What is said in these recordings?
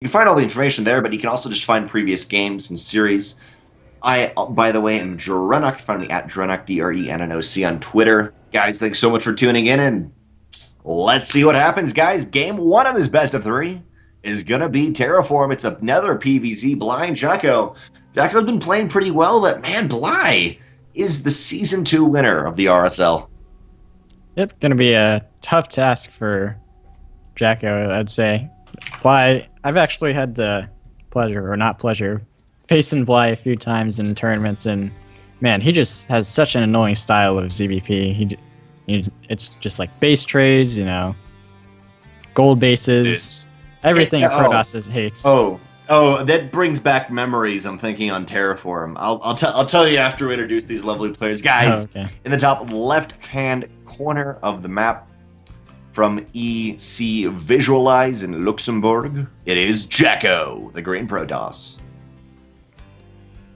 You can find all the information there, but you can also just find previous games and series. I, by the way, am DrennoC. You can find me at DrennoC, DrennoC on Twitter. Guys, thanks so much for tuning in, and let's see what happens, guys. Game one of this best of three is going to be Terraform. It's another PvZ blind. JackO. JackO's been playing pretty well, but man, Bly is the Season 2 winner of the RSL. Yep, going to be a tough task for JackO, I'd say. Bly, I've actually had the pleasure, or not pleasure, facing Bly a few times in tournaments, and man, he just has such an annoying style of ZBP. It's just like base trades, you know, gold bases, everything Protoss hates. Oh, that brings back memories. I'm thinking on Terraform. I'll tell you after we introduce these lovely players, guys. Oh, okay. In the top left-hand corner of the map, from ECVpro in Luxembourg, it is JackO, the green Protoss.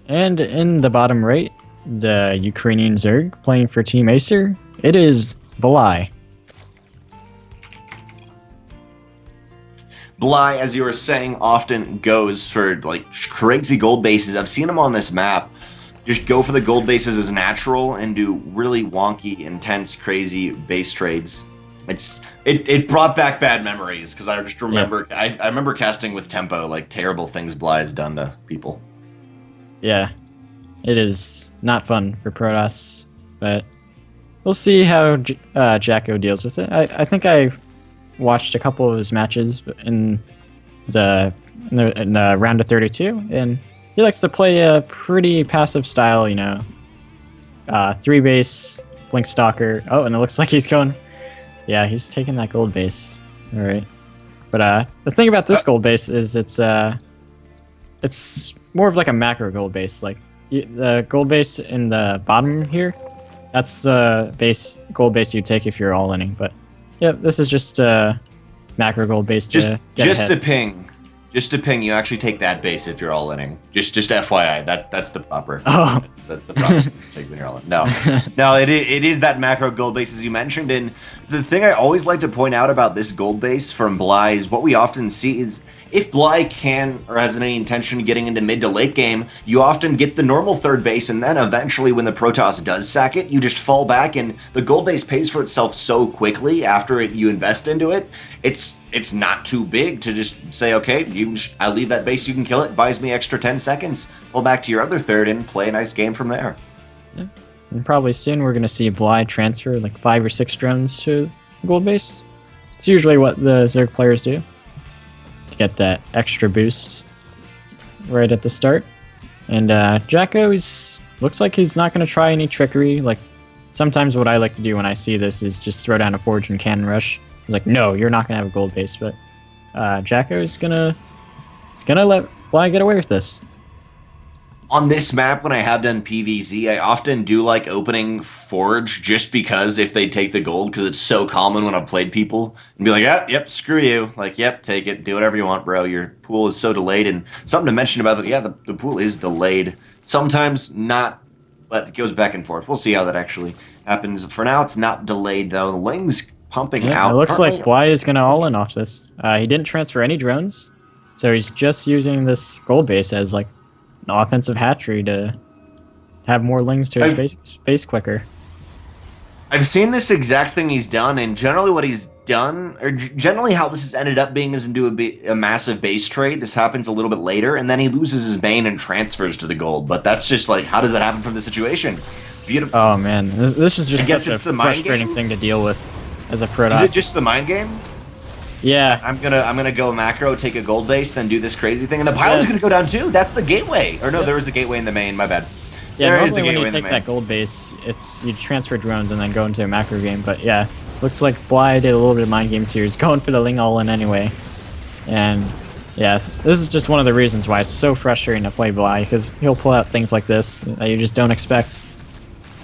And in the bottom right, the Ukrainian Zerg playing for Team Acer, it is Bly. Bly, as you were saying, often goes for like crazy gold bases. I've seen him on this map just go for the gold bases as natural and do really wonky, intense, crazy base trades. It brought back bad memories because I just remember I remember casting with tempo, like terrible things Bly has done to people. Yeah, it is not fun for Protoss, but we'll see how JackO deals with it. I think I watched a couple of his matches in the round of 32, and he likes to play a pretty passive style, you know. 3 base, Blink Stalker. Oh, and it looks like he's going... Yeah, he's taking that gold base. All right. But the thing about this gold base is it's more of like a macro gold base. Like the gold base in the bottom here, that's the gold base you take if you're all inning. But yeah, this is just macro gold base to get just ahead. Just to ping, you actually take that base if you're all inning. Just FYI, that's the proper. Oh. That's the proper to take when you're all in. No, it is that macro gold base as you mentioned. And the thing I always like to point out about this gold base from Bly is what we often see is if Bly can or has any intention of getting into mid to late game, you often get the normal third base, and then eventually when the Protoss does sack it, you just fall back, and the gold base pays for itself so quickly after you invest into it. It's not too big to just say, okay, I leave that base, you can kill it, buys me extra 10 seconds, fall back to your other third and play a nice game from there. Yeah. And probably soon we're going to see Bly transfer like 5 or 6 drones to gold base. It's usually what the Zerg players do to get that extra boost right at the start. And JackO looks like he's not going to try any trickery. Like sometimes what I like to do when I see this is just throw down a Forge and Cannon Rush. Like, no, you're not gonna have a gold base, but JackO is gonna let Bly get away with this. On this map, when I have done PvZ, I often do like opening Forge just because if they take the gold, because it's so common when I've played people and be like, yep, screw you. Like, yep, take it, do whatever you want, bro. Your pool is so delayed. And something to mention about it, the pool is delayed. Sometimes not, but it goes back and forth. We'll see how that actually happens. For now, it's not delayed though. The Ling's pumping out. It looks like Bly is going to all-in off this. He didn't transfer any drones, so he's just using this gold base as like an offensive hatchery to have more Lings to his base quicker. I've seen this exact thing he's done, and generally what he's done, or generally how this has ended up being is into a massive base trade. This happens a little bit later, and then he loses his main and transfers to the gold. But that's just like, how does that happen from the situation? Beautiful. Oh man, this is just such a the frustrating thing to deal with as a Protoss. Is it just the mind game? Yeah. I'm gonna go macro, take a gold base, then do this crazy thing, and the pilot's gonna go down too. That's the gateway. Or no, there was a gateway in the main. My bad. Yeah, there is the gateway when you take that gold base, you transfer drones and then go into a macro game. But yeah, looks like Bly did a little bit of mind games here. He's going for the Ling all-in anyway. And yeah, this is just one of the reasons why it's so frustrating to play Bly, because he'll pull out things like this that you just don't expect.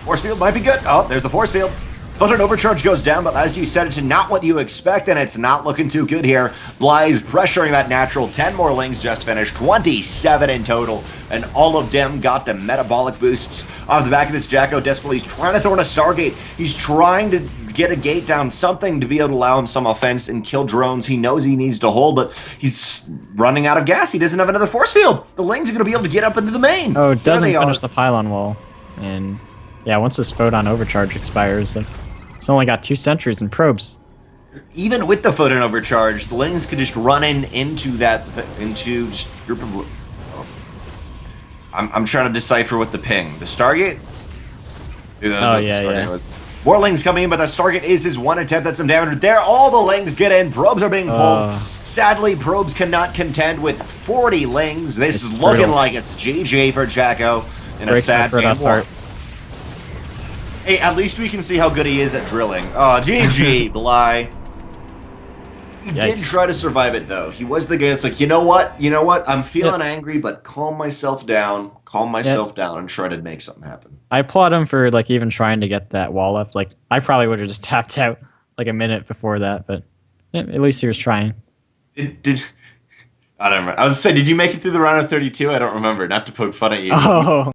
Force field might be good. Oh, there's the force field. Filtered overcharge goes down, but as you said, it's not what you expect, and it's not looking too good here. Bly's pressuring that natural. 10 more Lings just finished, 27 in total, and all of them got the metabolic boosts off the back of this JackO. Desperately, he's trying to throw in a Stargate. He's trying to get a gate down, something to be able to allow him some offense and kill drones he knows he needs to hold, but he's running out of gas. He doesn't have another force field. The Lings are going to be able to get up into the main. Oh, it doesn't finish the pylon wall. And yeah, once this photon overcharge expires, it's only got 2 sentries and probes. Even with the photon overcharge, the Lings could just run into that, into just group of... I'm trying to decipher what the ping. The Stargate? Was. More Lings coming in, but the Stargate is his one attempt at some damage. There, all the Lings get in. Probes are being pulled. Sadly, probes cannot contend with 40 Lings. This is looking like it's GG for JackO in a sad game war. Hey, at least we can see how good he is at drilling. Oh, GG, Bly. He did try to survive it, though. He was the guy that's like, you know what? I'm feeling angry, but calm myself down. Calm myself down and try to make something happen. I applaud him for like even trying to get that wall up. Like I probably would have just tapped out like a minute before that, but at least he was trying. Did I don't remember. I was saying, did you make it through the round of 32? I don't remember. Not to poke fun at you. Oh.